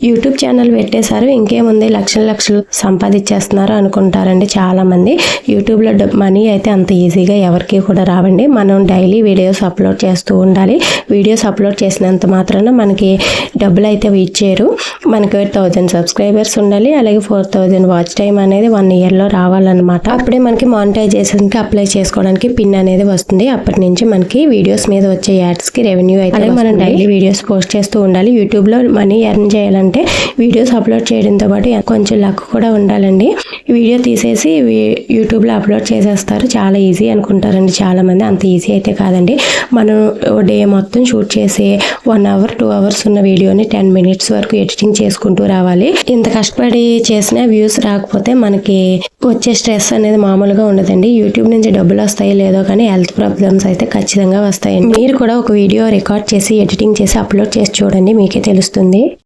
YouTube channel పెట్టేశారు, ఇంకేముంది లక్షలు సంపాదించేస్తున్నారు అనుకుంటారండి చాలామంది. యూట్యూబ్లో మనీ అయితే అంత ఈజీగా ఎవరికి కూడా రావండి. మనం డైలీ వీడియోస్ అప్లోడ్ చేస్తూ ఉండాలి. వీడియోస్ అప్లోడ్ చేసినంత మాత్రాన మనకి డబ్బులు అయితే ఇచ్చారు. మనకి 1000 సబ్స్క్రైబర్స్ ఉండాలి, అలాగే 4000 వాచ్ టైం అనేది 1 ఇయర్లో రావాలన్నమాట. అప్పుడే మనకి మానిటైజేషన్కి అప్లై చేసుకోవడానికి పిన్ అనేది వస్తుంది. అప్పటి నుంచి మనకి వీడియోస్ మీద వచ్చే యాడ్స్కి రెవెన్యూ అయితే అలాగే మనం డైలీ వీడియోస్ పోస్ట్ చేస్తూ ఉండాలి. యూట్యూబ్లో మనీ ఎర్న్ చేయాలంటే వీడియోస్ అప్లోడ్ చేయడంతో పాటు కొంచెం లక్ కూడా ఉండాలండి. వీడియో తీసేసి యూట్యూబ్లో అప్లోడ్ చేసేస్తారు, చాలా ఈజీ అనుకుంటారండి చాలామంది. అంత ఈజీ అయితే కాదండి. మనం డే మొత్తం షూట్ చేసి 1 అవర్ 2 అవర్స్ ఉన్న వీడియోని 10 మినిట్స్ వరకు ఎడిటింగ్ చేసుకుంటూ రావాలి. ఇంత కష్టపడి చేసిన వ్యూస్ రాకపోతే మనకి వచ్చే స్ట్రెస్ అనేది మామూలుగా ఉండదండి. యూట్యూబ్ నుంచి డబ్బులు వస్తాయో లేదో కానీ హెల్త్ ప్రాబ్లమ్స్ అయితే ఖచ్చితంగా వస్తాయండి. మీరు కూడా ఒక వీడియో రికార్డ్ చేసి ఎడిటింగ్ చేసి అప్లోడ్ చేసి చూడండి, మీకే తెలుస్తుంది.